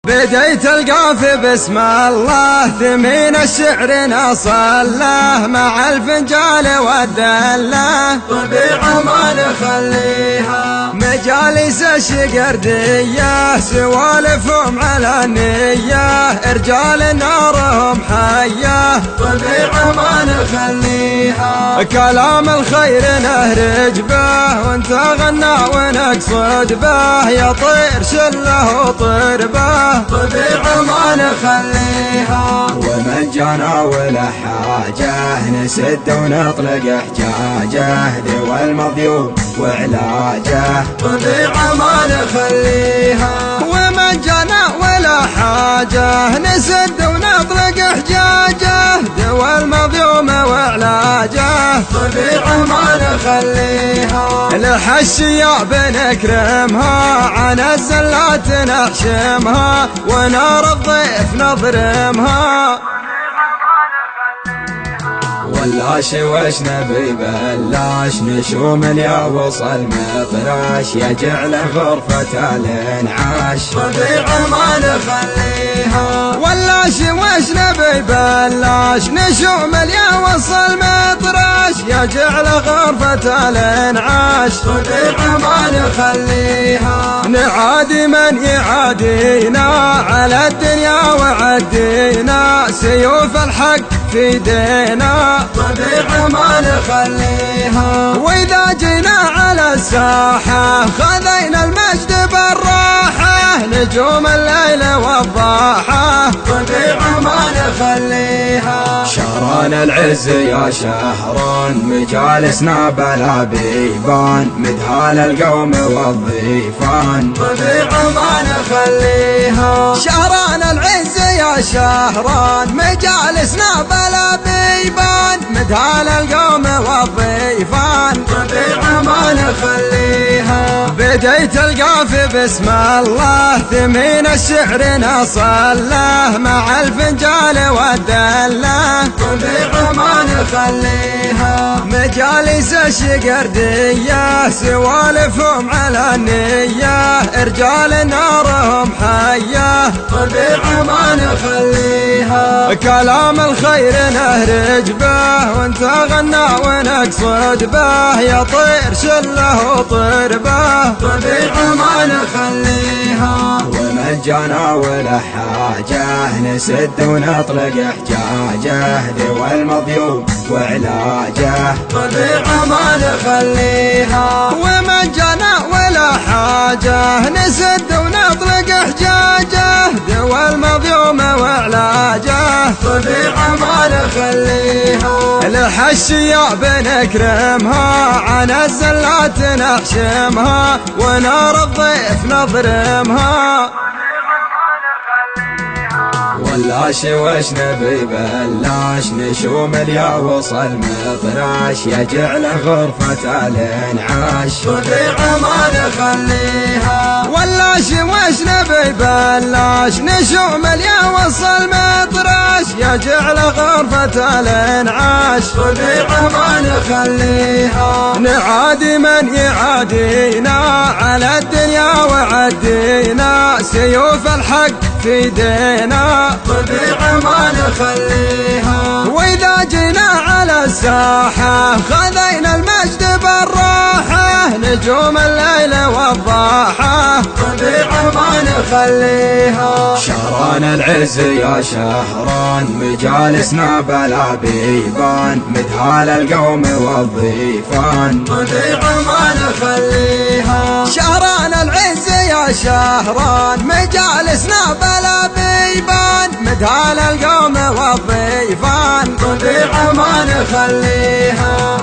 بديت القافي بسم الله ثمين الشعر نصله مع الفنجال والدله طبيعة ما نخليها مجالس الشقردية سوالفهم على النية رجال نارهم حية طبيعة ما نخليها كلام الخير نهرج به وانت غنى ونقصد به يا طير شله وطير به طبيعة ما نخليها ومن جانا ولا حاجة نسد ونطلق احجاجه ذوى المضيوب وعلاجه طبيعة ما نخليها ومن جانا ولا حاجة نسد ونطلق احجاجه ذوى المظلوم وعلاجه طبيعة ما نخليها الحشية بنكرمها عن الزلات نحشمها ونار الضيف نضرمها ولاش وش نبي بلاش نشوم يا وصل مفراش يجعل غرفة الانعاش طبيعة ما نخليها ولاش وش نبي بلاش نشوم يا وصل مفراش يجعل غرفة الانعاش طبيعة ما نخليها نعادي من يعادينا على الدنيا وعدينا سيوف الحق في دينا طبيعة ما نخليها وإذا جينا على الساحة خذينا المجد بالراحة نجوم الليل والضاحة طبيعة ما نخليها شهران العز يا شهران مجالسنا بلا بيبان مدهال القوم والضيفان طبيعة ما نخليها شهران العز يا شهران مجالسنا بلا بيبان مدهال القوم والضيفان طبيعة ما نخليها بديت القافي بسم الله ثمين الشعر نصله مع الفنجال والدله طبيعة ما نخليها مجالس الشقردية سوالفهم على النية رجال نارهم حية طبيعة ما نخليها كلام الخير نهرج به وانت غنى ونقصد به يا طير شله وطير به طبيعة ما نخليها ومن جانا ولا حاجة نسد ونطلق احجاجه ذوى المضيوب وعلاجه طبيعة ما نخليها ومن جانا ولا حاجة نسد ونطلق احجاجه ذوى المظلوم وعلاجه طبيعة ما نخليها الحشية بنكرمها عن الزلات نحشمها ونار الضيف نضرمها ولاش وش نبي بلاش نشوم يا وصل مفراش يجعل غرفة الانعاش طبيعة ما نخليها ولاش وش نبي بلاش نشوم يا وصل مفراش يجعل غرفة الانعاش طبيعة ما نخليها نعادي من يعادينا على الدنيا وعدينا سيوف الحق في دينا طبيعة ما نخليها وإذا جينا على الساحة خذينا المجد بالراحة نجوم الليل والضاحة طبيعة ما نخليها شهران العز يا شهران مجالسنا بلا بيبان مدهال القوم والضيفان طبيعة ما نخليها شهران العز يا شهران مجالسنا بلا بيبان مدهال القوم والضيفان طبيعة ما نخليها